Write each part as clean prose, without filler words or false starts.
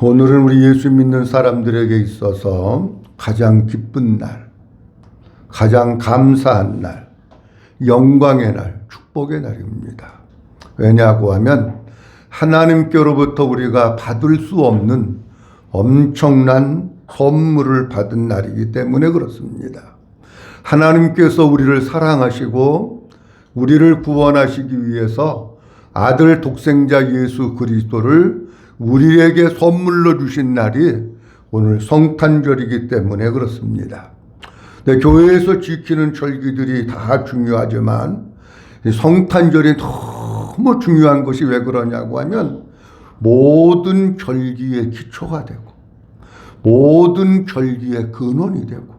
오늘은 우리 예수 믿는 사람들에게 있어서 가장 기쁜 날, 가장 감사한 날, 영광의 날, 축복의 날입니다. 왜냐고 하면 하나님께로부터 우리가 받을 수 없는 엄청난 선물을 받은 날이기 때문에 그렇습니다. 하나님께서 우리를 사랑하시고 우리를 구원하시기 위해서 아들 독생자 예수 그리스도를 우리에게 선물로 주신 날이 오늘 성탄절이기 때문에 그렇습니다. 네, 교회에서 지키는 절기들이 다 중요하지만 성탄절이 너무 중요한 것이 왜 그러냐고 하면 모든 절기의 기초가 되고 모든 절기의 근원이 되고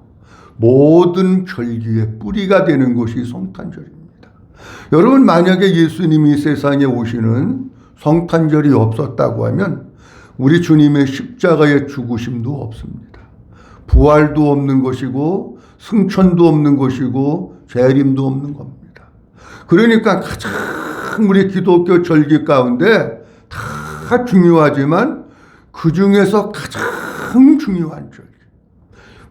모든 절기의 뿌리가 되는 것이 성탄절입니다. 여러분, 만약에 예수님이 세상에 오시는 성탄절이 없었다고 하면 우리 주님의 십자가의 죽으심도 없습니다. 부활도 없는 것이고 승천도 없는 것이고 재림도 없는 겁니다. 그러니까 가장 우리 기독교 절기 가운데 다 중요하지만 그 중에서 가장 중요한 절기,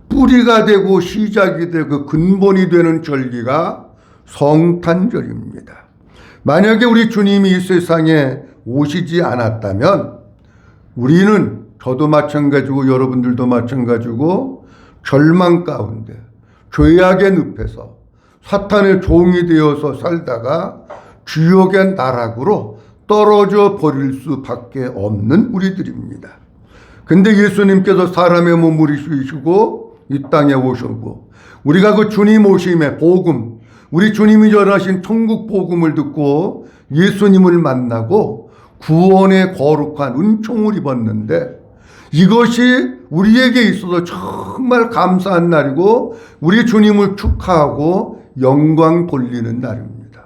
뿌리가 되고 시작이 되고 근본이 되는 절기가 성탄절입니다. 만약에 우리 주님이 이 세상에 오시지 않았다면 우리는, 저도 마찬가지고 여러분들도 마찬가지고, 절망 가운데 죄악의 늪에서 사탄의 종이 되어서 살다가 지옥의 나락으로 떨어져 버릴 수밖에 없는 우리들입니다. 근데 예수님께서 사람의 몸을 입으시고 이 땅에 오셨고 우리가 그 주님 오심의 복음, 우리 주님이 전하신 천국 복음을 듣고 예수님을 만나고 구원의 거룩한 은총을 입었는데 이것이 우리에게 있어서 정말 감사한 날이고 우리 주님을 축하하고 영광 돌리는 날입니다.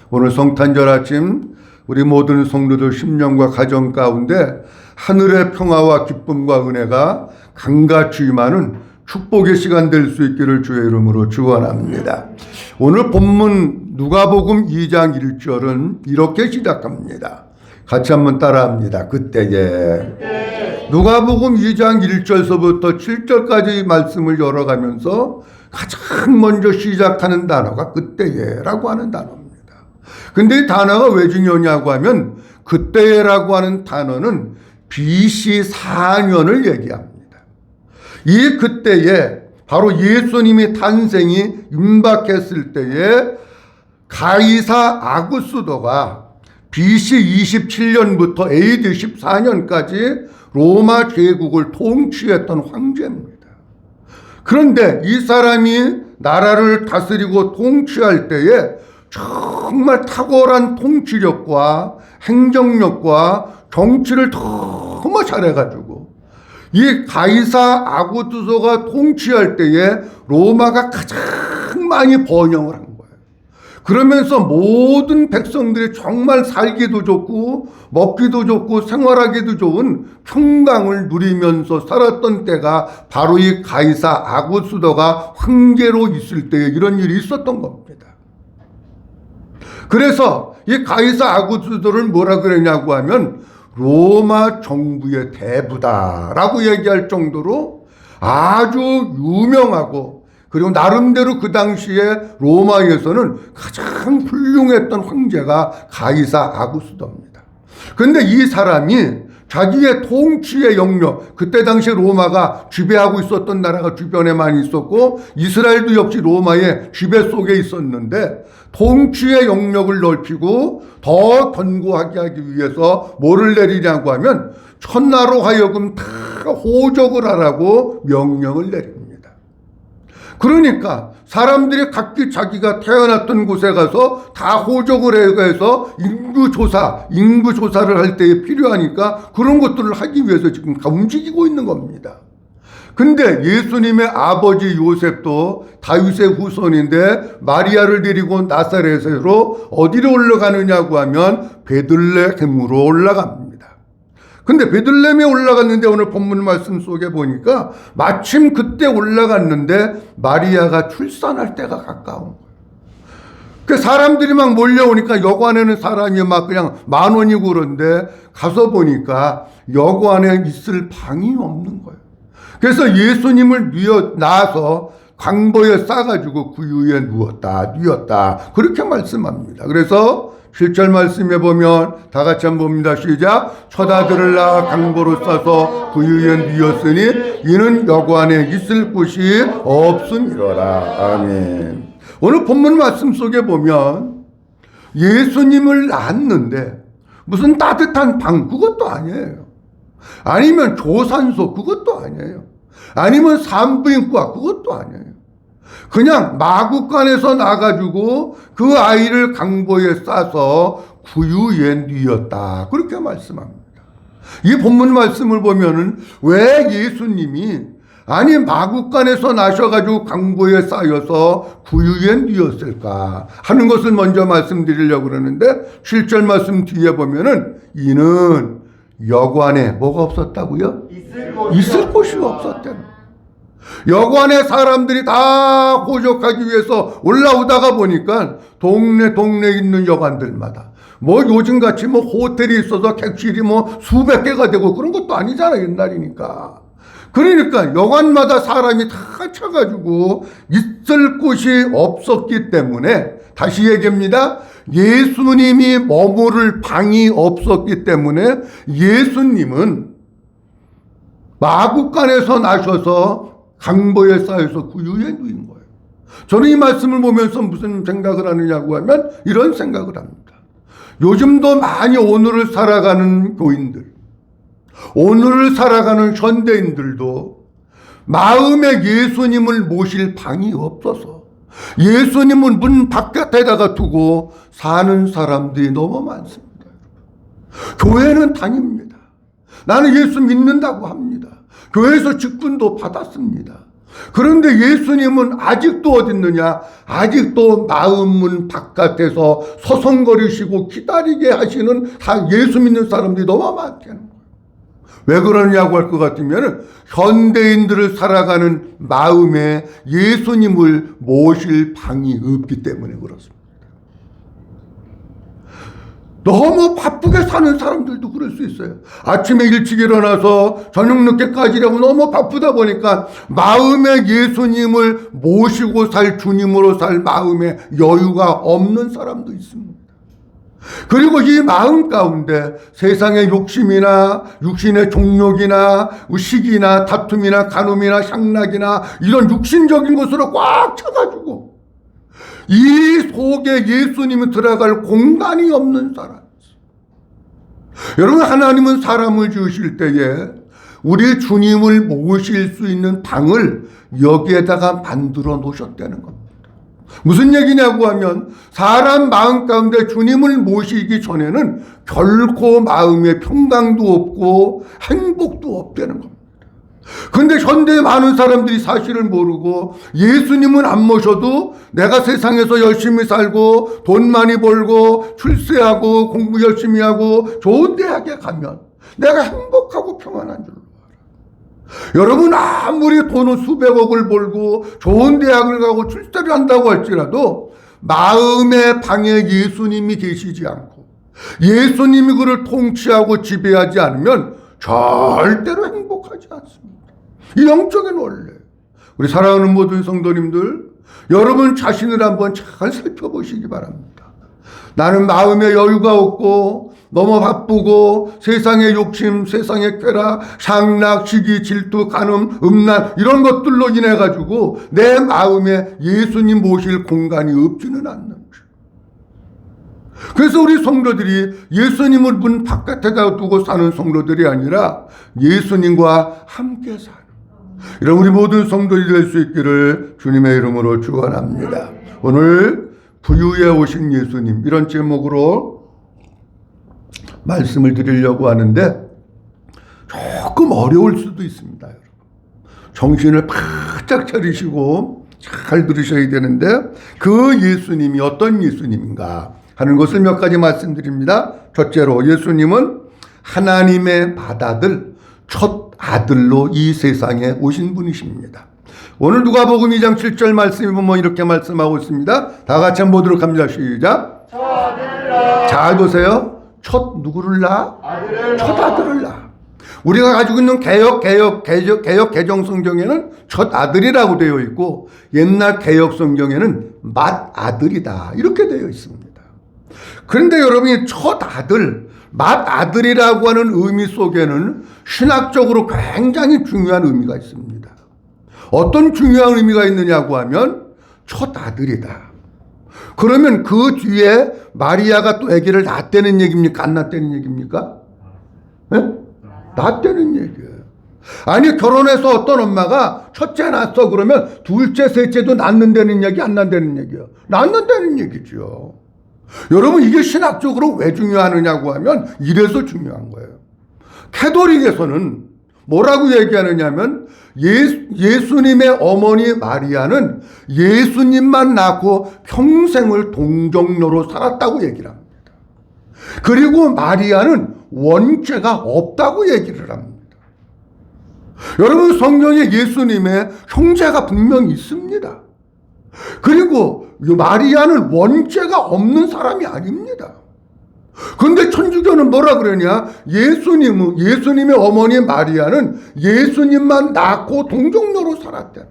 오늘 성탄절 아침 우리 모든 성도들 심령과 가정 가운데 하늘의 평화와 기쁨과 은혜가 강같이 임하는 축복의 시간 될 수 있기를 주의 이름으로 축원합니다. 오늘 본문 누가복음 2장 1절은 이렇게 시작합니다. 같이 한번 따라합니다. 그때에. 누가복음 2장 1절서부터 7절까지 말씀을 열어가면서 가장 먼저 시작하는 단어가 그때에라고 하는 단어입니다. 근데 이 단어가 왜 중요하냐고 하면 그때에라고 하는 단어는 BC 4년을 얘기합니다. 이 그때에 바로 예수님의 탄생이 임박했을 때에 가이사 아구스도가 BC 27년부터 AD 14년까지 로마 제국을 통치했던 황제입니다. 그런데 이 사람이 나라를 다스리고 통치할 때에 정말 탁월한 통치력과 행정력과 정치를 너무 잘해가지고 이 가이사 아구스도가 통치할 때에 로마가 가장 많이 번영을 한 거예요. 그러면서 모든 백성들이 정말 살기도 좋고 먹기도 좋고 생활하기도 좋은 평강을 누리면서 살았던 때가 바로 이 가이사 아구스도가 황제로 있을 때에 이런 일이 있었던 겁니다. 그래서 이 가이사 아구스도를 뭐라 그러냐고 하면 로마 정부의 대부다라고 얘기할 정도로 아주 유명하고 그리고 나름대로 그 당시에 로마에서는 가장 훌륭했던 황제가 가이사 아구스도입니다. 그런데 이 사람이 자기의 통치의 영역, 그때 당시 로마가 지배하고 있었던 나라가 주변에 많이 있었고 이스라엘도 역시 로마의 지배 속에 있었는데 통치의 영역을 넓히고 더 견고하게 하기 위해서 뭐를 내리냐고 하면 천하로 하여금 다 호적을 하라고 명령을 내립니다. 그러니까 사람들이 각기 자기가 태어났던 곳에 가서 다 호적을 해서 인구조사를 할 때에 필요하니까 그런 것들을 하기 위해서 지금 다 움직이고 있는 겁니다. 근데 예수님의 아버지 요셉도 다윗의 후손인데 마리아를 데리고 나사렛으로 어디로 올라가느냐고 하면 베들레헴으로 올라갑니다. 근데 베들레헴에 올라갔는데 오늘 본문 말씀 속에 보니까 마침 그때 올라갔는데 마리아가 출산할 때가 가까운 거예요. 그 사람들이 막 몰려오니까 여관에는 사람이 막 그냥 10,000원이고 그런데 가서 보니까 여관에 있을 방이 없는 거예요. 그래서 예수님을 나서 강보에 싸가지고 구유에 누웠다. 그렇게 말씀합니다. 그래서 7절 말씀해 보면 다 같이 한번 봅니다. 시작. 처다들을 낳아 강보로 싸서 구유에 누웠으니 이는 여관에 있을 곳이 없음이로라. 아멘. 오늘 본문 말씀 속에 보면 예수님을 낳았는데 무슨 따뜻한 방 그것도 아니에요. 아니면 조산소 그것도 아니에요. 아니면 산부인과 그것도 아니에요. 그냥 마구간에서 나가지고 그 아이를 강보에 싸서 구유에 뉘었다. 그렇게 말씀합니다. 이 본문 말씀을 보면은 왜 예수님이 마구간에서 나셔가지고 강보에 쌓여서 구유에 뉘었을까 하는 것을 먼저 말씀드리려고 그러는데 7절 말씀 뒤에 보면은 이는 여관에 뭐가 없었다고요? 있을 곳이 없었대요. 여관에 사람들이 다 호적하기 위해서 올라오다가 보니까 동네 있는 여관들마다 요즘같이 호텔이 있어서 객실이 수백 개가 되고 그런 것도 아니잖아요. 옛날이니까. 그러니까 여관마다 사람이 다 차가지고 있을 곳이 없었기 때문에 다시 얘기합니다. 예수님이 머무를 방이 없었기 때문에 예수님은 마구간에서 나셔서 강보에 쌓여서 구유에 누인 거예요. 저는 이 말씀을 보면서 무슨 생각을 하느냐고 하면 이런 생각을 합니다. 요즘도 많이 오늘을 살아가는 교인들, 오늘을 살아가는 현대인들도 마음에 예수님을 모실 방이 없어서 예수님을 문 바깥에다가 두고 사는 사람들이 너무 많습니다. 교회는 다닙니다. 나는 예수 믿는다고 합니다. 교회에서 직분도 받았습니다. 그런데 예수님은 아직도 어디 있느냐? 아직도 마음문 바깥에서 서성거리시고 기다리게 하시는 예수 믿는 사람들이 너무 많다는 거예요. 왜 그러냐고 할 것 같으면 현대인들을 살아가는 마음에 예수님을 모실 방이 없기 때문에 그렇습니다. 너무 바쁘게 사는 사람들도 그럴 수 있어요. 아침에 일찍 일어나서 저녁 늦게까지 일하고 너무 바쁘다 보니까 마음에 예수님을 모시고 살 주님으로 살 마음에 여유가 없는 사람도 있습니다. 그리고 이 마음 가운데 세상의 욕심이나 육신의 종욕이나 시기나 다툼이나 간음이나 향락이나 이런 육신적인 것으로 꽉 차가지고 이 속에 예수님이 들어갈 공간이 없는 사람. 여러분, 하나님은 사람을 지으실 때에 우리 주님을 모실 수 있는 방을 여기에다가 만들어 놓으셨다는 겁니다. 무슨 얘기냐고 하면 사람 마음 가운데 주님을 모시기 전에는 결코 마음에 평강도 없고 행복도 없다는 겁니다. 근데 현대에 많은 사람들이 사실을 모르고 예수님은 안 모셔도 내가 세상에서 열심히 살고 돈 많이 벌고 출세하고 공부 열심히 하고 좋은 대학에 가면 내가 행복하고 평안한 줄로 알아. 여러분, 아무리 돈을 수백억을 벌고 좋은 대학을 가고 출세를 한다고 할지라도 마음의 방에 예수님이 계시지 않고 예수님이 그를 통치하고 지배하지 않으면 절대로 행복하지 않습니다. 이 영적인 원래. 우리 사랑하는 모든 성도님들, 여러분 자신을 한번 잘 살펴보시기 바랍니다. 나는 마음에 여유가 없고 너무 바쁘고 세상의 욕심, 세상의 쾌락, 향락, 시기, 질투, 간음, 음란 이런 것들로 인해 가지고 내 마음에 예수님 모실 공간이 없지는 않는지. 그래서 우리 성도들이 예수님을 문 바깥에다 두고 사는 성도들이 아니라 예수님과 함께 사는 이런 우리 모든 성도들이 될 수 있기를 주님의 이름으로 축원합니다. 오늘 부유에 오신 예수님, 이런 제목으로 말씀을 드리려고 하는데 조금 어려울 수도 있습니다. 여러분, 정신을 바짝 차리시고 잘 들으셔야 되는데 그 예수님이 어떤 예수님인가 하는 것을 몇 가지 말씀드립니다. 첫째로, 예수님은 하나님의 맏아들, 첫 아들로 이 세상에 오신 분이십니다. 오늘 누가복음 2장 7절 말씀이 보면 이렇게 말씀하고 있습니다. 다 같이 한번 보도록 합니다. 시작. 잘 보세요. 첫 누구를 낳아? 첫 아들을 낳아. 우리가 가지고 있는 개역 개정 성경에는 첫 아들이라고 되어 있고 옛날 개역 성경에는 맏 아들이다 이렇게 되어 있습니다. 그런데 여러분이 첫 아들, 맏 아들이라고 하는 의미 속에는 신학적으로 굉장히 중요한 의미가 있습니다. 어떤 중요한 의미가 있느냐고 하면 첫 아들이다. 그러면 그 뒤에 마리아가 또 아기를 낳았다는 얘기입니까? 안 낳았다는 얘기입니까? 네? 낳았다는 얘기예요. 아니 결혼해서 어떤 엄마가 첫째 낳았어 그러면 둘째 셋째도 낳는다는 얘기 안 낳는다는 얘기예요. 낳는다는 얘기죠. 여러분 이게 신학적으로 왜 중요하느냐고 하면 이래서 중요한 거예요. 캐톨릭에서는 뭐라고 얘기하느냐면 예수님의 어머니 마리아는 예수님만 낳고 평생을 동정녀로 살았다고 얘기를 합니다. 그리고 마리아는 원죄가 없다고 얘기를 합니다. 여러분 성경에 예수님의 형제가 분명히 있습니다. 그리고 마리아는 원죄가 없는 사람이 아닙니다. 그런데 천주교는 뭐라 그러냐? 예수님의 어머니 마리아는 예수님만 낳고 동정녀로 살았대.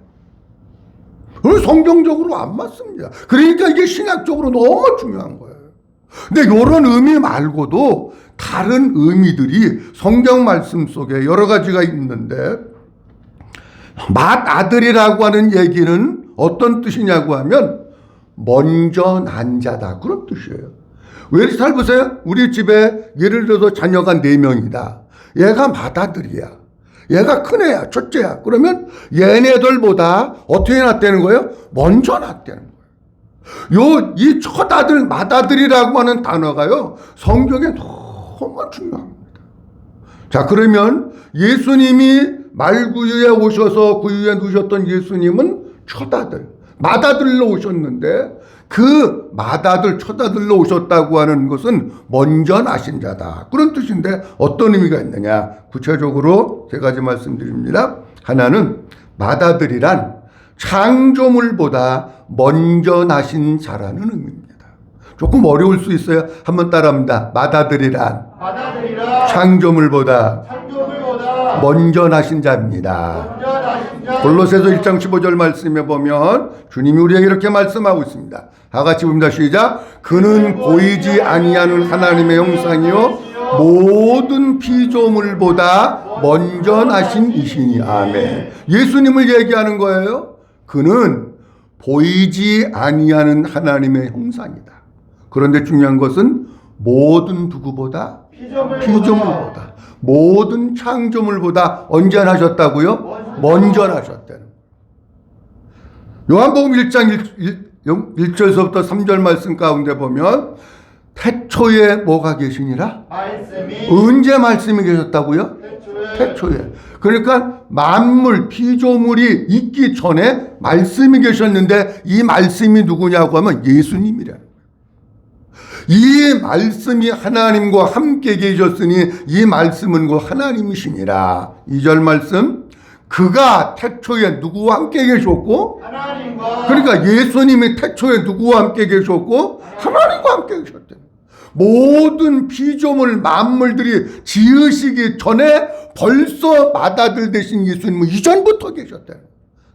그건 성경적으로 안 맞습니다. 그러니까 이게 신학적으로 너무 중요한 거예요. 근데 이런 의미 말고도 다른 의미들이 성경 말씀 속에 여러 가지가 있는데 맏 아들이라고 하는 얘기는 어떤 뜻이냐고 하면 먼저 난 자다 그런 뜻이에요. 왜 잘 보세요. 우리 집에 예를 들어서 자녀가 4명이다. 얘가 맏아들이야. 얘가 큰애야. 첫째야. 그러면 얘네들보다 어떻게 낳았다는 거예요? 먼저 낳았다는 거예요. 이 첫아들, 맏아들이라고 하는 단어가요. 성경에 너무 중요합니다. 자, 그러면 예수님이 말구유에 오셔서 구유에 누셨던 예수님은 첫아들, 맏아들로 오셨는데 그 맏아들, 첫아들로 오셨다고 하는 것은 먼저 나신 자다. 그런 뜻인데 어떤 의미가 있느냐. 구체적으로 세 가지 말씀드립니다. 하나는 맏아들이란 창조물보다 먼저 나신 자라는 의미입니다. 조금 어려울 수 있어요. 한번 따라합니다. 맏아들이란 창조물보다 먼저 나신 자입니다. 골로새서 1장 15절 말씀에 보면 주님이 우리에게 이렇게 말씀하고 있습니다. 다 같이 봅니다. 시작. 그는 보이지 아니하는 하나님의 형상이요 모든 피조물보다 먼저 나신 이시니. 아멘. 예수님을 얘기하는 거예요. 그는 보이지 아니하는 하나님의 형상이다. 그런데 중요한 것은 모든 누구보다 피조물보다 모든 창조물보다 언제 나셨다고요? 먼저 나셨다는. 요한복음 1장 1절서부터 3절 말씀 가운데 보면 태초에 뭐가 계시니라? 언제 말씀이 계셨다고요? 태초에. 그러니까 만물, 피조물이 있기 전에 말씀이 계셨는데 이 말씀이 누구냐고 하면 예수님이라. 이 말씀이 하나님과 함께 계셨으니 이 말씀은 곧 하나님이시니라. 2절 말씀. 그가 태초에 누구와 함께 계셨고 하나님과. 그러니까 예수님이 태초에 누구와 함께 계셨고 하나님과 함께 계셨대. 모든 피조물 만물들이 지으시기 전에 벌써 맏아들 되신 예수님은 이전부터 계셨대.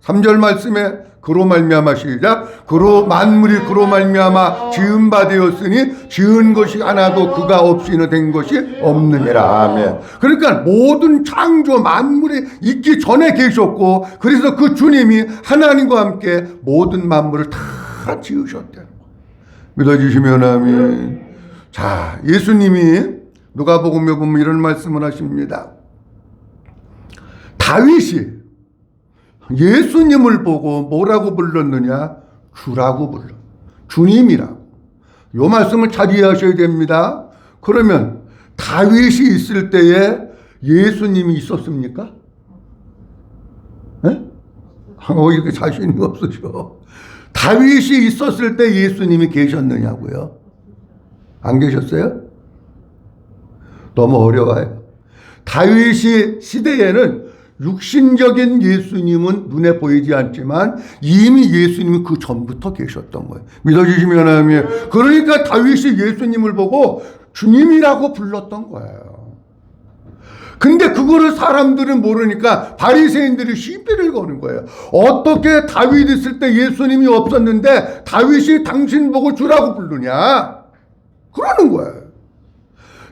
3절 말씀에 그로 말미암아 시작. 그로 만물이 그로 말미암아 지은 바 되었으니 지은 것이 하나도 그가 없이는 된 것이 없느니라. 아멘. 그러니까 모든 창조 만물이 있기 전에 계셨고 그래서 그 주님이 하나님과 함께 모든 만물을 다 지으셨대. 믿어주시면 아멘. 자, 예수님이 누가복음에 보면 이런 말씀을 하십니다. 다윗이 예수님을 보고 뭐라고 불렀느냐? 주라고 불러. 주님이라고. 요 말씀을 잘 이해하셔야 됩니다. 그러면 다윗이 있을 때에 예수님이 있었습니까? 네? 이렇게 자신이 없으셔. 다윗이 있었을 때 예수님이 계셨느냐고요? 안 계셨어요? 너무 어려워요. 다윗이 시대에는 육신적인 예수님은 눈에 보이지 않지만 이미 예수님은 그 전부터 계셨던 거예요. 믿어주시면 하나님. 그러니까 다윗이 예수님을 보고 주님이라고 불렀던 거예요. 근데 그거를 사람들은 모르니까 바리새인들이 시비를 거는 거예요. 어떻게 다윗 있을 때 예수님이 없었는데 다윗이 당신 보고 주라고 부르냐? 그러는 거예요.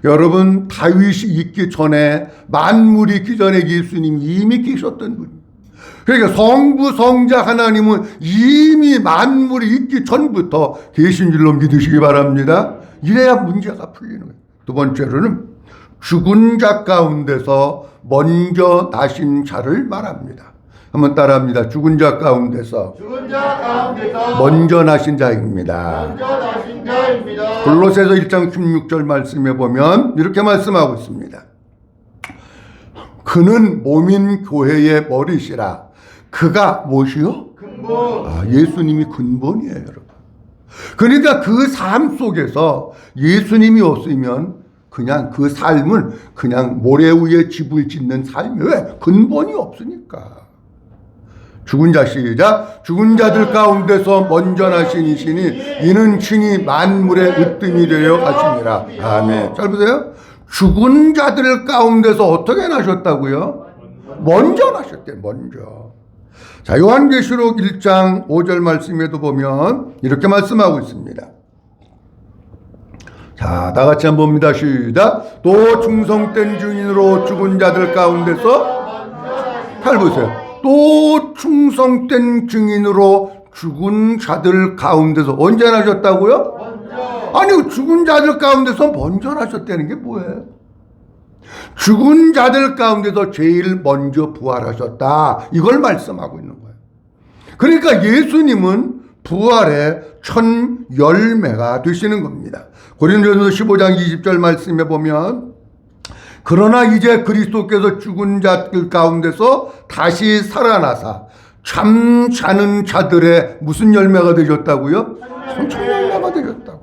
여러분, 다윗이 있기 전에, 만물이 있기 전에 예수님이 이미 계셨던 분이에요. 그러니까 성부 성자 하나님은 이미 만물이 있기 전부터 계신 줄로 믿으시기 바랍니다. 이래야 문제가 풀리는 거예요. 두 번째로는 죽은 자 가운데서 먼저 나신 자를 말합니다. 한번 따라합니다. 죽은 자 가운데서 먼저 나신 자입니다. 골로새서 1장 16절 말씀에 보면 이렇게 말씀하고 있습니다. 그는 몸인 교회의 머리시라. 그가 무엇이요? 근본. 예수님이 근본이에요, 여러분. 그러니까 그 삶 속에서 예수님이 없으면 그냥 그 삶은 그냥 모래 위에 집을 짓는 삶이에요. 왜? 근본이 없으니까. 죽은 자 시작. 죽은 자들 가운데서 먼저 나신 이시니 이는 친히 만물의 으뜸이 되어 가시니라. 아멘. 잘 보세요. 죽은 자들 가운데서 어떻게 나셨다고요? 먼저 나셨대요. 먼저. 자, 요한계시록 1장 5절 말씀에도 보면 이렇게 말씀하고 있습니다. 자, 다 같이 한번 봅니다. 시작. 또 충성된 증인으로 죽은 자들 가운데서, 잘 보세요. 또 충성된 증인으로 죽은 자들 가운데서 언제 나셨다고요? 먼저. 아니, 죽은 자들 가운데서 먼저 나셨다는 게 뭐예요? 죽은 자들 가운데서 제일 먼저 부활하셨다. 이걸 말씀하고 있는 거예요. 그러니까 예수님은 부활의 첫 열매가 되시는 겁니다. 고린도전서 15장 20절 말씀에 보면 그러나 이제 그리스도께서 죽은 자들 가운데서 다시 살아나사 잠자는 자들의 무슨 열매가 되셨다고요? 첫 열매가 되셨다고요.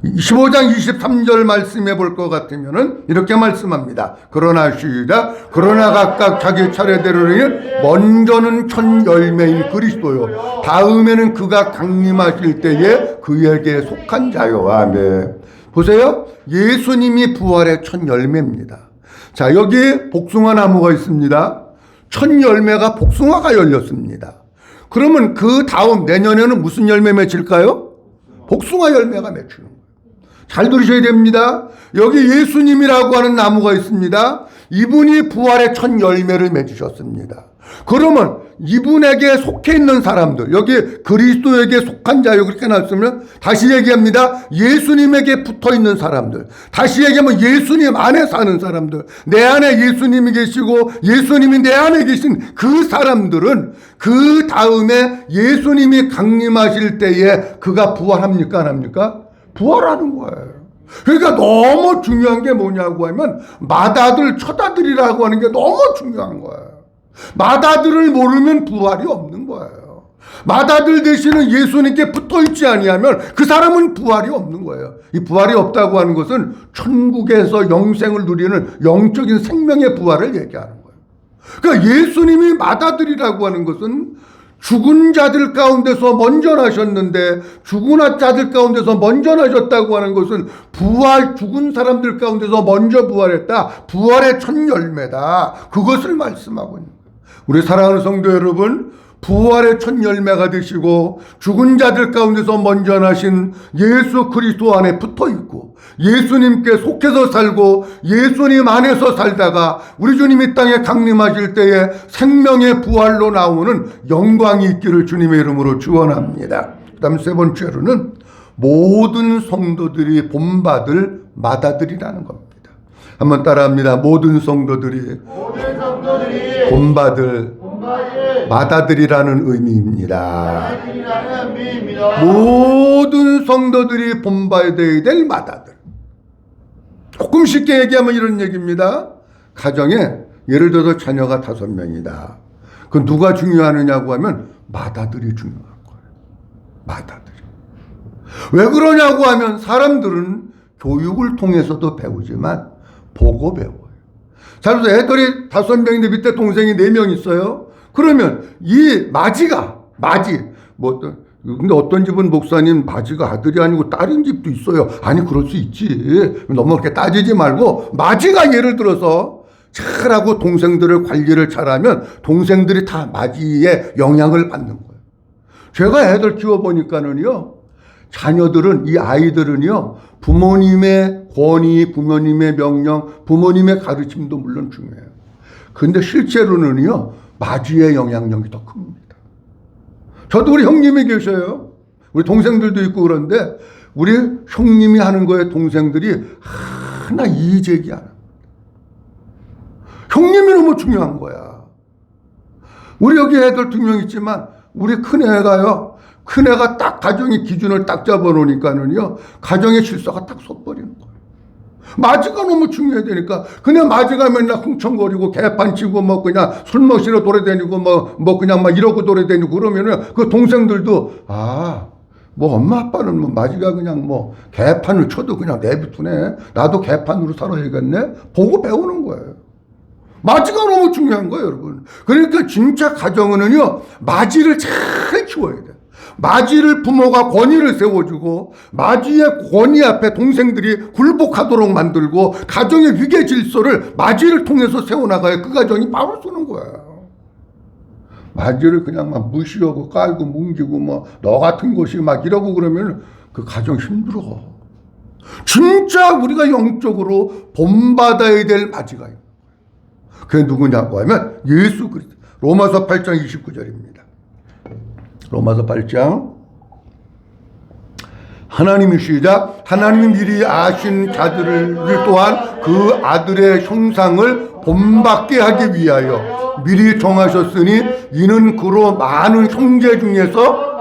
15장 23절 말씀해 볼 것 같으면은 이렇게 말씀합니다. 그러나 시작. 그러나 각각 자기 차례대로는 먼저는 첫 열매인 그리스도요. 다음에는 그가 강림하실 때에 그에게 속한 자요. 아멘. 보세요. 예수님이 부활의 첫 열매입니다. 자, 여기 복숭아 나무가 있습니다. 첫 열매가 복숭아가 열렸습니다. 그러면 그 다음 내년에는 무슨 열매 맺힐까요? 복숭아 열매가 맺히는 거예요. 잘 들으셔야 됩니다. 여기 예수님이라고 하는 나무가 있습니다. 이분이 부활의 첫 열매를 맺으셨습니다. 그러면 이분에게 속해 있는 사람들, 여기 그리스도에게 속한 자요 그렇게 나왔으면 다시 얘기합니다. 예수님에게 붙어 있는 사람들, 다시 얘기하면 예수님 안에 사는 사람들, 내 안에 예수님이 계시고 예수님이 내 안에 계신 그 사람들은 그 다음에 예수님이 강림하실 때에 그가 부활합니까 안 합니까? 부활하는 거예요. 그러니까 너무 중요한 게 뭐냐고 하면 맏아들 첫 아들이라고 하는 게 너무 중요한 거예요. 맏아들을 모르면 부활이 없는 거예요. 맏아들 대신에 예수님께 붙어있지 아니하면 그 사람은 부활이 없는 거예요. 이 부활이 없다고 하는 것은 천국에서 영생을 누리는 영적인 생명의 부활을 얘기하는 거예요. 그러니까 예수님이 맏아들이라고 하는 것은 죽은 자들 가운데서 먼저 나셨는데 죽은 자들 가운데서 먼저 나셨다고 하는 것은 부활 죽은 사람들 가운데서 먼저 부활했다. 부활의 첫 열매다. 그것을 말씀하고 있는 거예요. 우리 사랑하는 성도 여러분, 부활의 첫 열매가 되시고 죽은 자들 가운데서 먼저 나신 예수 그리스도 안에 붙어 있고 예수님께 속해서 살고 예수님 안에서 살다가 우리 주님이 땅에 강림하실 때에 생명의 부활로 나오는 영광이 있기를 주님의 이름으로 축원합니다. 그다음 세 번째로는 모든 성도들이 본받을 맏아들이라는 겁니다. 한번 따라합니다. 모든 성도들이 본받을 맏아들이라는 의미입니다. 모든 성도들이 본받아야 될 맏아들. 조금 쉽게 얘기하면 이런 얘기입니다. 가정에 예를 들어서 자녀가 5명이다. 그 누가 중요하느냐고 하면 맏아들이 중요한 거예요. 맏아들이. 왜 그러냐고 하면 사람들은 교육을 통해서도 배우지만 보고 배워요. 잘 보세요. 애들이 5명인데 밑에 동생이 4명 있어요. 그러면 이 마지, 근데 어떤 집은 목사님 마지가 아들이 아니고 딸인 집도 있어요. 아니, 그럴 수 있지. 너무 그렇게 따지지 말고, 마지가 예를 들어서 잘하고 동생들을 관리를 잘하면 동생들이 다 마지의 영향을 받는 거예요. 제가 애들 키워보니까는요, 자녀들은, 이 아이들은요, 부모님의 권위, 부모님의 명령, 부모님의 가르침도 물론 중요해요. 근데 실제로는요, 마지의 영향력이 더 큽니다. 저도 우리 형님이 계셔요. 우리 동생들도 있고 그런데 우리 형님이 하는 거에 동생들이 하나 이의제기 안 합니다. 형님이 너무 중요한 거야. 우리 여기 애들 2명 있지만 우리 큰애가요. 큰애가 딱 가정의 기준을 딱 잡아놓으니까는요. 가정의 질서가 딱 솟버리는 거예요. 마지가 너무 중요해야 되니까 그냥 마지가 맨날 흥청거리고 개판 치고 뭐 그냥 술 마시러 돌아다니고 뭐 그냥 막 이러고 돌아다니고 그러면은 그 동생들도 뭐 엄마 아빠는 뭐 마지가 그냥 뭐 개판을 쳐도 그냥 내비두네. 나도 개판으로 살아야겠네. 보고 배우는 거예요. 마지가 너무 중요한 거예요, 여러분. 그러니까 진짜 가정은요, 마지를 잘 키워야 돼요. 마지를 부모가 권위를 세워주고 마지의 권위 앞에 동생들이 굴복하도록 만들고 가정의 위계 질서를 마지를 통해서 세워나가야 그 가정이 밥을 쏘는 거예요. 마지를 그냥 막 무시하고 깔고 뭉기고 뭐 너 같은 것이 막 이러고 그러면 그 가정 힘들어. 진짜 우리가 영적으로 본받아야 될 마지가 있는 거예요. 그게 누구냐고 하면 예수 그리스도. 로마서 8장 29절입니다. 로마서 8장 하나님이 시작. 하나님이 미리 아신 자들을 또한 그 아들의 형상을 본받게 하기 위하여 미리 정하셨으니 이는 그로 많은 형제 중에서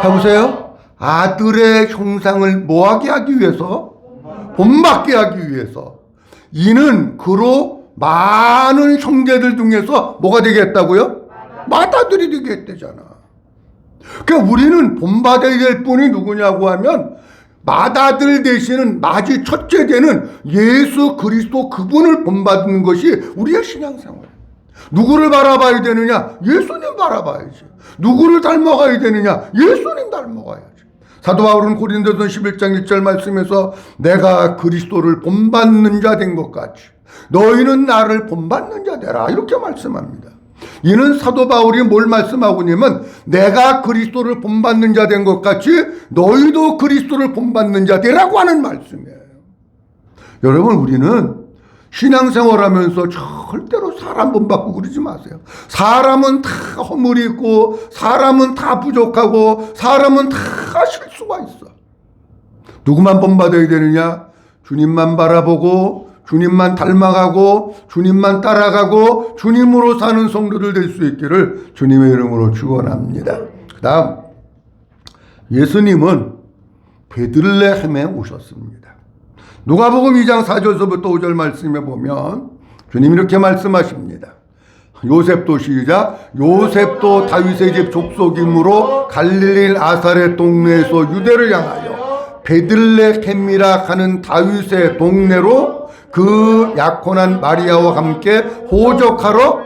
해보세요. 아들의 형상을 뭐하게 하기 위해서? 본받게 하기 위해서. 이는 그로 많은 형제들 중에서 뭐가 되겠다고요? 맏아들이 되겠다잖아. 그러니까 우리는 본받아야 될 분이 누구냐고 하면 맏아들 되시는 마지 첫째 되는 예수 그리스도 그분을 본받는 것이 우리의 신앙생활. 누구를 바라봐야 되느냐? 예수님 바라봐야지. 누구를 닮아가야 되느냐? 예수님 닮아가야지. 사도 바울은 고린도서 11장 1절 말씀에서 내가 그리스도를 본받는 자 된 것 같이 너희는 나를 본받는 자 되라 이렇게 말씀합니다. 이는 사도 바울이 뭘 말씀하고 있냐면 내가 그리스도를 본받는 자 된 것 같이 너희도 그리스도를 본받는 자 되라고 하는 말씀이에요. 여러분, 우리는 신앙생활하면서 절대로 사람 본받고 그러지 마세요. 사람은 다 허물이 있고 사람은 다 부족하고 사람은 다 실수가 있어. 누구만 본받아야 되느냐? 주님만 바라보고 주님만 닮아가고 주님만 따라가고 주님으로 사는 성도들 될 수 있기를 주님의 이름으로 축원합니다. 그 다음 예수님은 베들레헴에 오셨습니다. 누가복음 2장 4절서부터 5절 말씀에 보면 주님이 이렇게 말씀하십니다. 요셉도 시작. 요셉도 다윗의 집 족속이므로 갈릴리 나사렛 동네에서 유대를 향하여 베들레헴이라 하는 다윗의 동네로 그 약혼한 마리아와 함께 호적하러,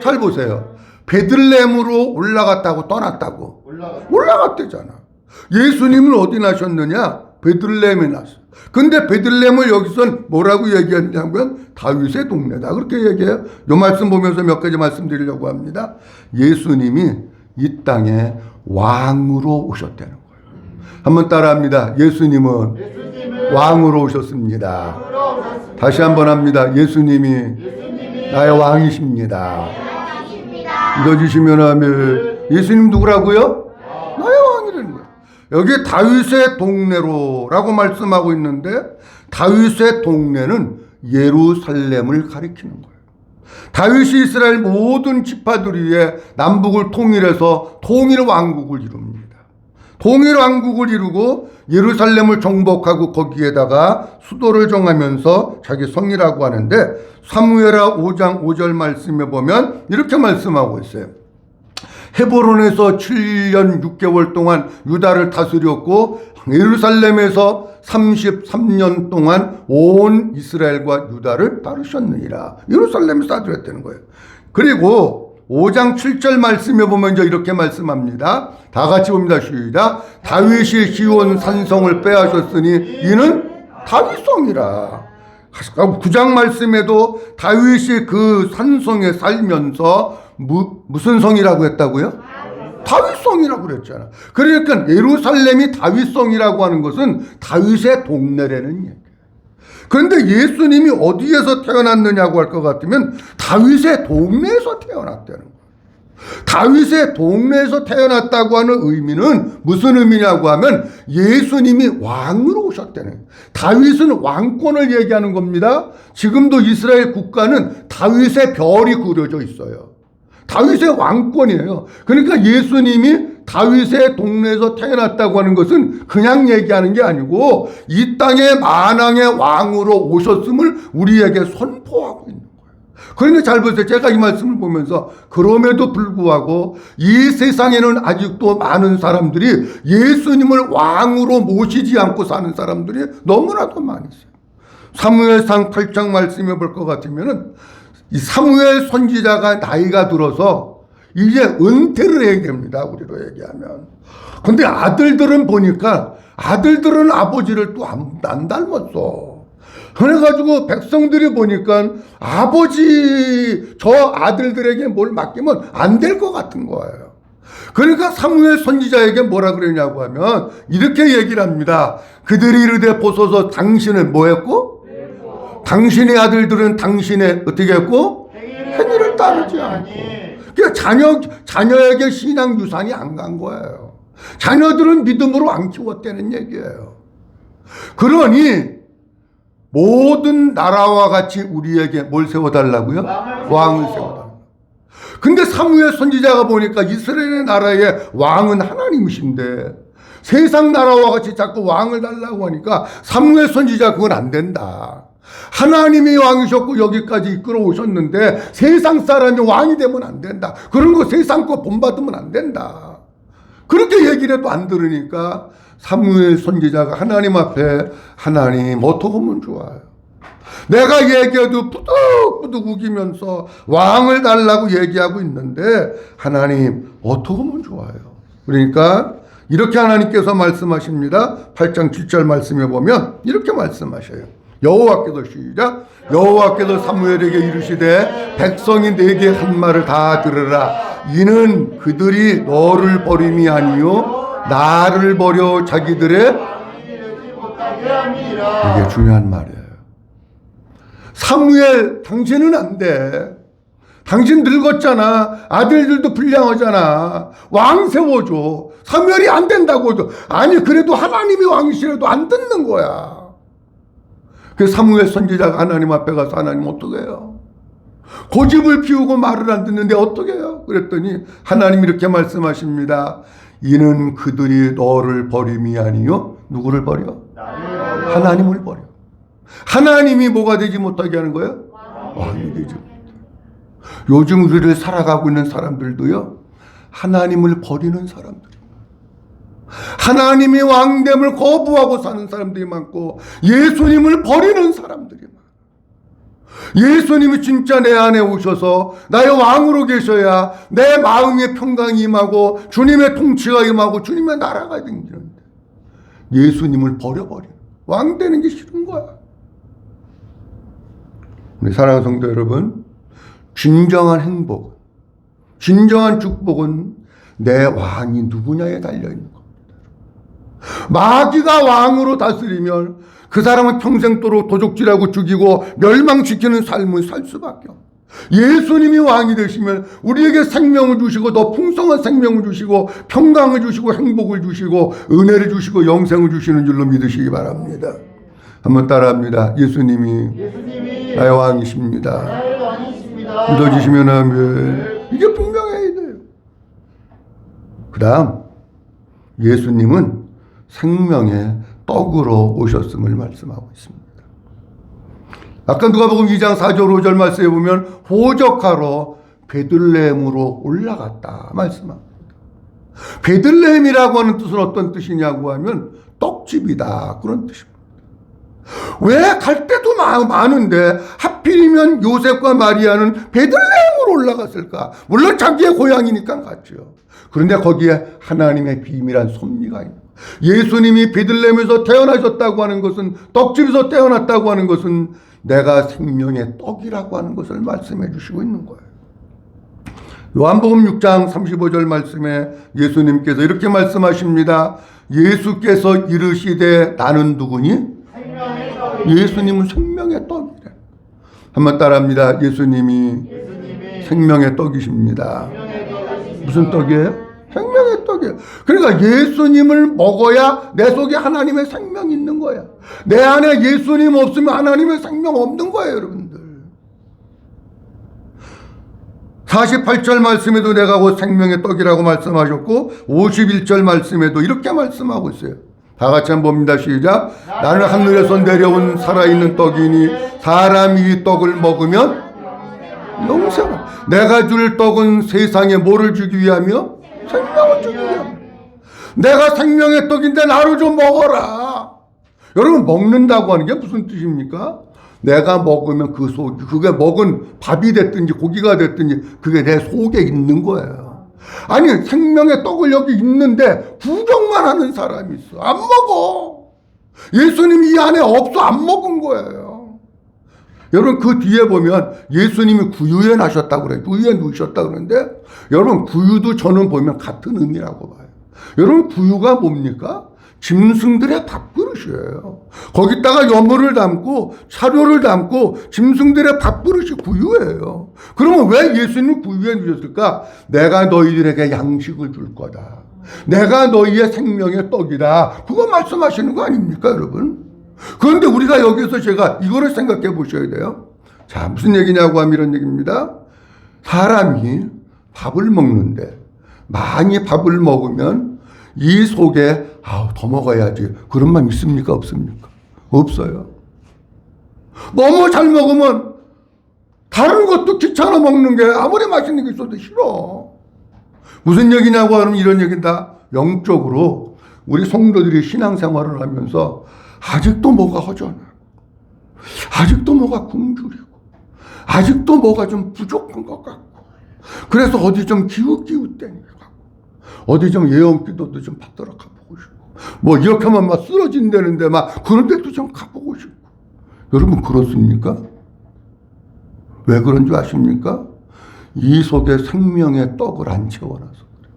잘 보세요. 베들레헴으로 올라갔다고 떠났다고? 올라갔대잖아. 예수님은 어디 나셨느냐? 베들레헴에 났어. 근데 베들레헴을 여기선 뭐라고 얘기하냐면 다윗의 동네다 그렇게 얘기해요. 이 말씀 보면서 몇 가지 말씀드리려고 합니다. 예수님이 이 땅에 왕으로 오셨다는 거예요. 한번 따라합니다. 예수님은 왕으로 오셨습니다. 다시 한번 합니다. 예수님이 나의 왕이십니다. 믿어주시면 하면 예수님 누구라고요? 나의 왕이라는 거예요. 여기 다윗의 동네로라고 말씀하고 있는데 다윗의 동네는 예루살렘을 가리키는 거예요. 다윗이 이스라엘 모든 지파들 위에 남북을 통일해서 통일 왕국을 이룹니다. 통일 왕국을 이루고 예루살렘을 정복하고 거기에다가 수도를 정하면서 자기 성이라고 하는데 사무엘하 5장 5절 말씀에 보면 이렇게 말씀하고 있어요. 헤브론에서 7년 6개월 동안 유다를 다스렸고 예루살렘에서 33년 동안 온 이스라엘과 유다를 다루셨느니라. 예루살렘에서 다스렸다는 거예요. 그리고 5장 7절 말씀에 보면 이제 이렇게 말씀합니다. 다 같이 봅니다. 시작. 다윗이 시온 산성을 빼앗았으니 이는 다윗성이라. 9장 말씀에도 다윗이 그 산성에 살면서 무슨 성이라고 했다고요? 다윗성이라고 그랬잖아. 그러니까 예루살렘이 다윗성이라고 하는 것은 다윗의 동네라는 얘기예요. 그런데 예수님이 어디에서 태어났느냐고 할 것 같으면 다윗의 동네에서 태어났다는 거예요. 다윗의 동네에서 태어났다고 하는 의미는 무슨 의미냐고 하면 예수님이 왕으로 오셨다는 거예요. 다윗은 왕권을 얘기하는 겁니다. 지금도 이스라엘 국가는 다윗의 별이 그려져 있어요. 다윗의 왕권이에요. 그러니까 예수님이 다윗의 동네에서 태어났다고 하는 것은 그냥 얘기하는 게 아니고 이 땅에 만왕의 왕으로 오셨음을 우리에게 선포하고 있는 거예요. 그런데 잘 보세요. 제가 이 말씀을 보면서 그럼에도 불구하고 이 세상에는 아직도 많은 사람들이 예수님을 왕으로 모시지 않고 사는 사람들이 너무나도 많이 있어요. 사무엘상 8장 말씀해 볼 것 같으면은 이 사무엘 선지자가 나이가 들어서 이제 은퇴를 해야 됩니다. 우리로 얘기하면. 근데 아들들은 보니까 아들들은 아버지를 또 안 닮았어. 그래가지고 백성들이 보니까 아버지 저 아들들에게 뭘 맡기면 안 될 것 같은 거예요. 그러니까 사무엘 선지자에게 뭐라 그러냐고 하면 이렇게 얘기를 합니다. 그들이 이르되 보소서 당신은 뭐 했고? 당신의 아들들은 당신의 어떻게 했고? 행위를 따르지 않고. 그러니까 자녀에게 신앙 유산이 안 간 거예요. 자녀들은 믿음으로 안 키웠다는 얘기예요. 그러니 모든 나라와 같이 우리에게 뭘 세워달라고요? 왕을 세워달라고. 근데 사무엘 선지자가 보니까 이스라엘의 나라의 왕은 하나님이신데 세상 나라와 같이 자꾸 왕을 달라고 하니까 사무엘 선지자 그건 안 된다. 하나님이 왕이셨고 여기까지 이끌어 오셨는데 세상 사람이 왕이 되면 안 된다. 그런 거 세상 거 본받으면 안 된다. 그렇게 얘기를 해도 안 들으니까 사무엘 선지자가 하나님 앞에 하나님 어떻게 하면 좋아요? 내가 얘기해도 뿌득뿌득 우기면서 왕을 달라고 얘기하고 있는데 하나님 어떻게 하면 좋아요? 그러니까 이렇게 하나님께서 말씀하십니다. 8장 7절 말씀에 보면 이렇게 말씀하셔요. 여호와께서 시작. 여호와께서 사무엘에게 이르시되 백성이 내게 한 말을 다 들으라. 이는 그들이 너를 버림이 아니요 나를 버려 자기들의 이게 중요한 말이에요. 사무엘 당신은 안 돼. 당신 늙었잖아. 아들들도 불량하잖아. 왕 세워줘. 사무엘이 안 된다고. 아니 그래도 하나님이 왕이시라도 안 듣는 거야. 그 사무엘 선지자가 하나님 앞에 가서 하나님 어떻게 해요? 고집을 피우고 말을 안 듣는데 어떻게 해요? 그랬더니 하나님 이렇게 말씀하십니다. 이는 그들이 너를 버림이 아니요 누구를 버려? 하나님을 버려. 하나님이 뭐가 되지 못하게 하는 거예요? 왕이 되지 못해. 요즘 우리를 살아가고 있는 사람들도요 하나님을 버리는 사람들. 하나님이 왕됨을 거부하고 사는 사람들이 많고 예수님을 버리는 사람들이 많아요. 예수님이 진짜 내 안에 오셔서 나의 왕으로 계셔야 내 마음의 평강이 임하고 주님의 통치가 임하고 주님의 나라가 생기는데 예수님을 버려버리는 왕 되는 게 싫은 거야. 우리 사랑하는 성도 여러분, 진정한 행복, 진정한 축복은 내 왕이 누구냐에 달려있는 겁니다. 마귀가 왕으로 다스리면 그 사람은 평생도록 도적질하고 죽이고 멸망시키는 삶을 살 수밖에 없어요. 예수님이 왕이 되시면 우리에게 생명을 주시고 더 풍성한 생명을 주시고 평강을 주시고 행복을 주시고 은혜를 주시고 영생을 주시는 줄로 믿으시기 바랍니다. 한번 따라합니다. 예수님이 나의 왕이십니다. 믿어주시면 아멘. 이게 분명해야 돼요. 그 다음 예수님은 생명의 떡으로 오셨음을 말씀하고 있습니다. 아까 누가복음 2장 4절 5절 말씀에 보면 호적하러 베들레헴으로 올라갔다 말씀합니다. 베들레헴이라고 하는 뜻은 어떤 뜻이냐고 하면 떡집이다, 그런 뜻입니다. 왜 갈 때도 많은데 하필이면 요셉과 마리아는 베들레헴으로 올라갔을까? 물론 자기의 고향이니까 갔죠. 그런데 거기에 하나님의 비밀한 섭리가 있는 거예요. 예수님이 베들레헴에서 태어나셨다고 하는 것은, 떡집에서 태어났다고 하는 것은 내가 생명의 떡이라고 하는 것을 말씀해 주시고 있는 거예요. 요한복음 6장 35절 말씀에 예수님께서 이렇게 말씀하십니다. 예수께서 이르시되 나는 누구니? 예수님은 생명의 떡이래. 한번 따라합니다. 예수님이 생명의 떡이십니다. 무슨 떡이에요? 생명의 떡이에요. 그러니까 예수님을 먹어야 내 속에 하나님의 생명이 있는 거야. 내 안에 예수님 없으면 하나님의 생명 없는 거예요, 여러분들. 48절 말씀에도 내가 곧 생명의 떡이라고 말씀하셨고 51절 말씀에도 이렇게 말씀하고 있어요. 다 같이 한번 봅니다. 시작. 나는 하늘에서 내려온 살아있는 떡이니 사람이 이 떡을 먹으면 영생을. 내가 줄 떡은 세상에 뭐를 주기 위하며? 생명을 주기 위하며. 내가 생명의 떡인데 나를 좀 먹어라. 여러분, 먹는다고 하는 게 무슨 뜻입니까? 내가 먹으면 그 속, 그게 먹은 밥이 됐든지 고기가 됐든지 그게 내 속에 있는 거예요. 아니, 생명의 떡을 여기 있는데 부정만 하는 사람이 있어. 안 먹어. 예수님이 이 안에 없어. 안 먹은 거예요. 여러분, 그 뒤에 보면 예수님이 구유에 나셨다고 그래요. 구유에 누우셨다고 그러는데, 여러분, 구유도 저는 보면 같은 의미라고 봐요. 여러분, 구유가 뭡니까? 짐승들의 밥그릇이에요. 거기다가 여물을 담고 사료를 담고 짐승들의 밥그릇이 구유예요. 그러면 왜 예수님이 구유에 누셨을까? 내가 너희들에게 양식을 줄 거다. 내가 너희의 생명의 떡이다. 그거 말씀하시는 거 아닙니까, 여러분? 그런데 우리가 여기서 제가 이거를 생각해 보셔야 돼요. 자, 무슨 얘기냐고 하면 이런 얘기입니다. 사람이 밥을 먹는데 많이 밥을 먹으면 이 속에 더 먹어야지, 그런 마음 있습니까, 없습니까? 없어요. 너무 잘 먹으면 다른 것도 귀찮아 먹는 게 아무리 맛있는 게 있어도 싫어. 무슨 얘기냐고 하면 이런 얘기다. 영적으로 우리 성도들이 신앙생활을 하면서 아직도 뭐가 허전하고, 아직도 뭐가 굶주리고, 아직도 뭐가 좀 부족한 것 같고, 그래서 어디 좀 기웃기웃대니까, 어디 좀 예언기도도 좀 받들어 가보고 싶고, 뭐 이렇게 하면 막 쓰러진다는데 막 그런 데도 좀 가보고 싶고. 여러분, 그렇습니까? 왜 그런 줄 아십니까? 이 속에 생명의 떡을 안 채워놔서 그래요.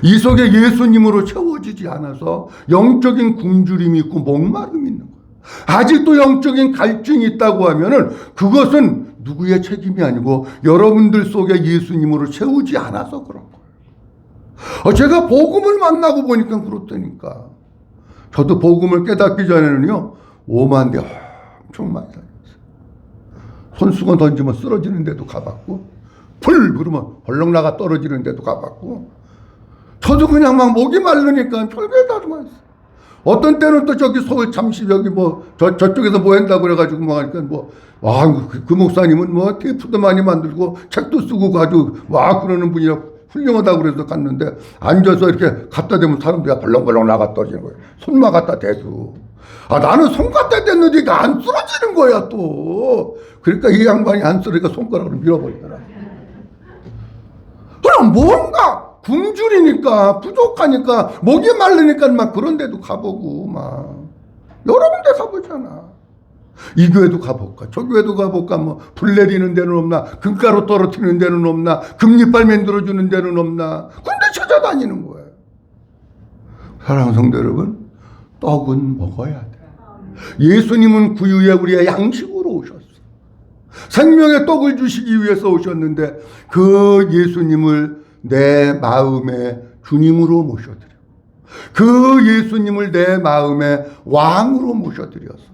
이 속에 예수님으로 채워지지 않아서 영적인 굶주림이 있고 목마름이 있는 거예요. 아직도 영적인 갈증이 있다고 하면은 그것은 누구의 책임이 아니고 여러분들 속에 예수님으로 채우지 않아서 그런 거예요. 제가 복음을 만나고 보니까 그렇다니까. 저도 복음을 깨닫기 전에는요, 오만 대 엄청 많이 다녔어요. 손수건 던지면 쓰러지는 데도 가봤고, 풀 그러면 벌렁 나가 떨어지는 데도 가봤고, 저도 그냥 막 목이 마르니까 별게 다 많았어요. 어떤 때는 또 저기 서울 잠시 여기 뭐 저쪽에서 뭐 한다고 그래가지고 뭐 하니까 그 목사님은 뭐 테이프도 많이 만들고 책도 쓰고 가지고 그러는 분이라 훌륭하다고 그래서 갔는데, 앉아서 이렇게 갖다 대면 사람들이 벌렁벌렁 나가 떨어지는 거예요. 손만 갖다 대도. 나는 손 갖다 댔는데 이게 안 쓰러지는 거야, 또. 그러니까 이 양반이 안 쓰러지니까 손가락으로 밀어버리더라. 그럼 뭔가 굶주리니까, 부족하니까, 목이 마르니까 막 그런 데도 가보고, 막. 여러 군데 가보잖아. 이 교회도 가볼까, 저 교회도 가볼까, 뭐, 불 내리는 데는 없나, 금가루 떨어뜨리는 데는 없나, 금리빨 만들어주는 데는 없나, 근데 찾아다니는 거예요. 사랑하는 성도 여러분, 떡은 먹어야 돼. 예수님은 구유에 우리의 양식으로 오셨어. 생명의 떡을 주시기 위해서 오셨는데, 그 예수님을 내 마음의 주님으로 모셔드려. 그 예수님을 내 마음의 왕으로 모셔드려서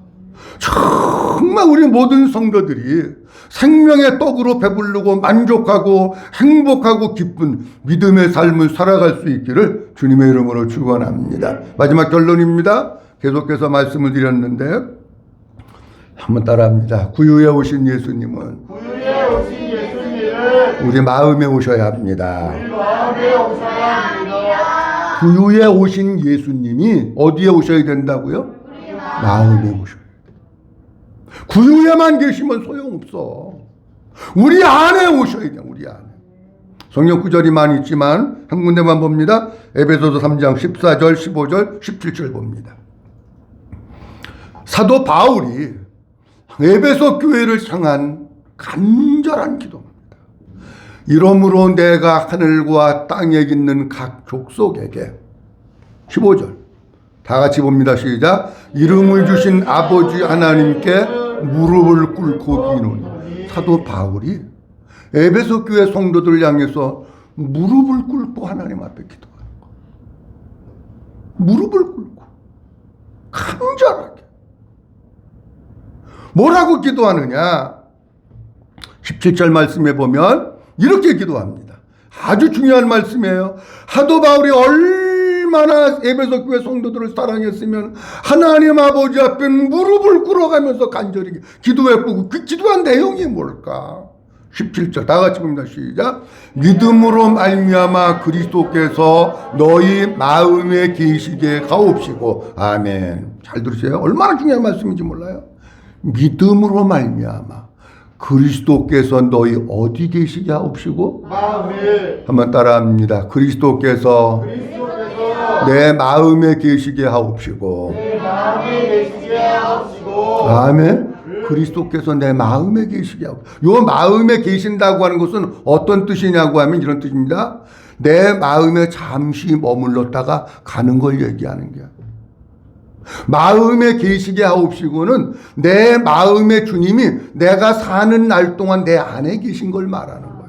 정말 우리 모든 성도들이 생명의 떡으로 배부르고 만족하고 행복하고 기쁜 믿음의 삶을 살아갈 수 있기를 주님의 이름으로 축원합니다. 마지막 결론입니다. 계속해서 말씀을 드렸는데 한번 따라합니다. 구유에 오신 예수님은 우리 마음에 오셔야 합니다. 구유에 오신 예수님이 어디에 오셔야 된다고요? 마음에 오셔야 돼요. 구유에만 계시면 소용없어. 우리 안에 오셔야 돼요. 우리 안에. 성경 구절이 많이 있지만 한 군데만 봅니다. 에베소서 3장 14절, 15절, 17절 봅니다. 사도 바울이 에베소 교회를 향한 간절한 기도입니다. 이러므로 내가 하늘과 땅에 있는 각 족속에게 15절 다 같이 봅니다. 시작. 이름을 주신 아버지 하나님께 무릎을 꿇고 비노니. 사도 바울이 에베소 교회 성도들 향해서 무릎을 꿇고 하나님 앞에 기도하는 거예요. 무릎을 꿇고 간절하게. 뭐라고 기도하느냐? 17절 말씀에 보면 이렇게 기도합니다. 아주 중요한 말씀이에요. 사도 바울이 얼마나 에베소 교회 성도들을 사랑했으면 하나님 아버지 앞에 무릎을 꿇어가면서 간절히 기도했고, 그 기도한 내용이 뭘까? 17절 다 같이 봅니다. 시작. 믿음으로 말미암아 그리스도께서 너희 마음에 계시게 하옵시고. 아멘. 잘 들으세요. 얼마나 중요한 말씀인지 몰라요? 믿음으로 말미암아 그리스도께서 너희 어디 계시게 하옵시고? 마음에. 한번 따라합니다. 그리스도께서 내 마음에 계시게 하옵시고. 내 마음에 계시게 하옵시고. 아멘. 그리스도께서 내 마음에 계시게 하옵시고. 요 마음에 계신다고 하는 것은 어떤 뜻이냐고 하면 이런 뜻입니다. 내 마음에 잠시 머물렀다가 가는 걸 얘기하는 거야. 마음에 계시게 하옵시고는 내 마음의 주님이 내가 사는 날 동안 내 안에 계신 걸 말하는 거예요.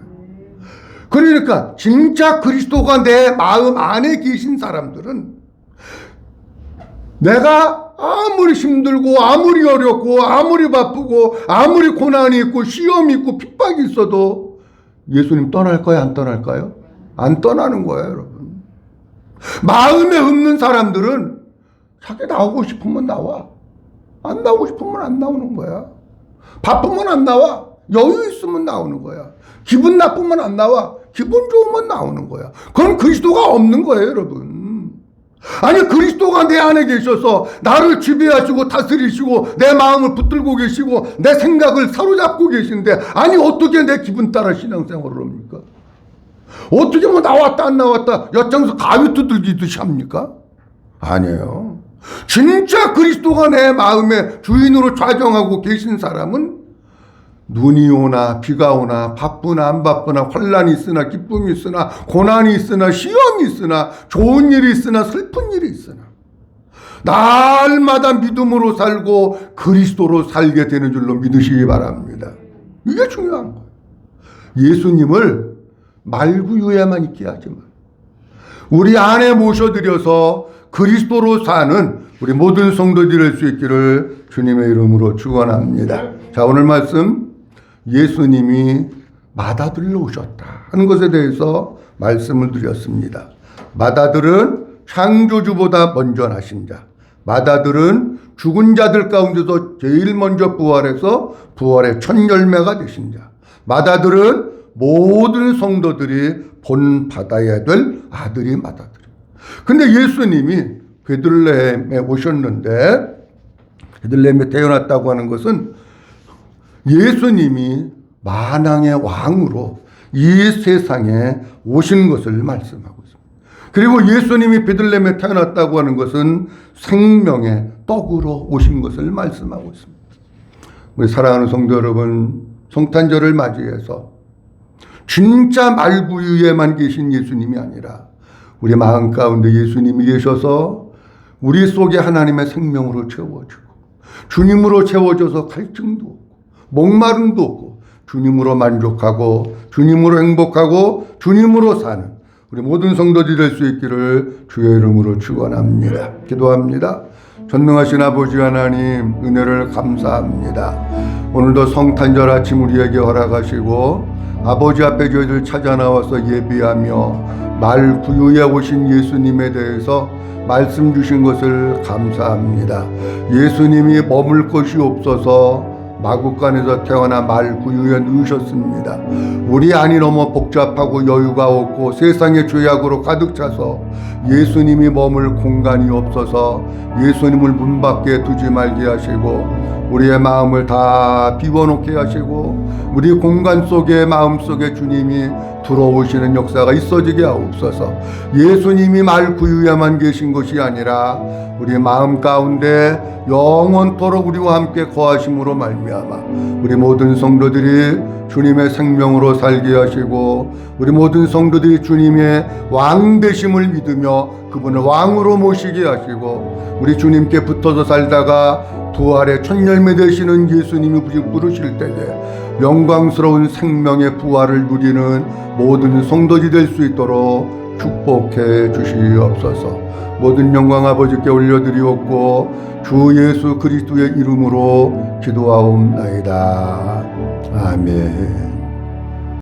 그러니까 진짜 그리스도가 내 마음 안에 계신 사람들은 내가 아무리 힘들고 아무리 어렵고 아무리 바쁘고 아무리 고난이 있고 시험이 있고 핍박이 있어도 예수님 떠날까요? 안 떠날까요? 안 떠나는 거예요, 여러분. 마음에 없는 사람들은 자기 나오고 싶으면 나와. 안 나오고 싶으면 안 나오는 거야. 바쁘면 안 나와. 여유 있으면 나오는 거야. 기분 나쁘면 안 나와. 기분 좋으면 나오는 거야. 그건 그리스도가 없는 거예요, 여러분. 아니, 그리스도가 내 안에 계셔서 나를 지배하시고 다스리시고 내 마음을 붙들고 계시고 내 생각을 사로잡고 계신데, 아니 어떻게 내 기분 따라 신앙생활을 합니까? 어떻게 뭐 나왔다 안 나왔다 엿장에서 가위 두들기듯이 합니까? 아니에요. 진짜 그리스도가 내 마음의 주인으로 좌정하고 계신 사람은 눈이 오나 비가 오나 바쁘나 안 바쁘나 환난이 있으나 기쁨이 있으나 고난이 있으나 시험이 있으나 좋은 일이 있으나 슬픈 일이 있으나 날마다 믿음으로 살고 그리스도로 살게 되는 줄로 믿으시기 바랍니다. 이게 중요한 거예요. 예수님을 말구유에만 있게 하지 마. 우리 안에 모셔드려서 그리스도로 사는 우리 모든 성도들이 될 수 있기를 주님의 이름으로 축원합니다. 자, 오늘 말씀 예수님이 마다들로 오셨다 하는 것에 대해서 말씀을 드렸습니다. 마다들은 창조주보다 먼저 나신 자, 마다들은 죽은 자들 가운데서 제일 먼저 부활해서 부활의 첫 열매가 되신 자, 마다들은 모든 성도들이 본받아야 될 아들이 마다들. 근데 예수님이 베들레헴에 오셨는데, 베들레헴에 태어났다고 하는 것은 예수님이 만왕의 왕으로 이 세상에 오신 것을 말씀하고 있습니다. 그리고 예수님이 베들레헴에 태어났다고 하는 것은 생명의 떡으로 오신 것을 말씀하고 있습니다. 우리 사랑하는 성도 여러분, 성탄절을 맞이해서 진짜 말구유에만 계신 예수님이 아니라 우리 마음 가운데 예수님이 계셔서 우리 속에 하나님의 생명으로 채워주고 주님으로 채워져서 갈증도 없고 목마름도 없고 주님으로 만족하고 주님으로 행복하고 주님으로 사는 우리 모든 성도들이 될 수 있기를 주의 이름으로 축원합니다. 기도합니다. 전능하신 아버지 하나님, 은혜를 감사합니다. 오늘도 성탄절 아침 우리에게 허락하시고 아버지 앞에 저희들 찾아 나와서 예비하며 말 구유에 오신 예수님에 대해서 말씀 주신 것을 감사합니다. 예수님이 머물 곳이 없어서 마구간에서 태어나 말 구유에 누우셨습니다. 우리 안이 너무 복잡하고 여유가 없고 세상의 죄악으로 가득 차서 예수님이 머물 공간이 없어서 예수님을 문 밖에 두지 말게 하시고 우리의 마음을 다 비워놓게 하시고 우리 공간 속에 마음속에 주님이 들어오시는 역사가 있어지게 하옵소서. 예수님이 말 구유에만 계신 것이 아니라 우리 마음 가운데 영원토록 우리와 함께 거하심으로 말미암아 우리 모든 성도들이 주님의 생명으로 살게 하시고 우리 모든 성도들이 주님의 왕 되심을 믿으며 그분을 왕으로 모시게 하시고 우리 주님께 붙어서 살다가 부활의 첫 열매 되시는 예수님이 부르실 때에 영광스러운 생명의 부활을 누리는 모든 성도들이 될 수 있도록 축복해 주시옵소서. 모든 영광 아버지께 올려드리옵고 주 예수 그리스도의 이름으로 기도하옵나이다. 아멘.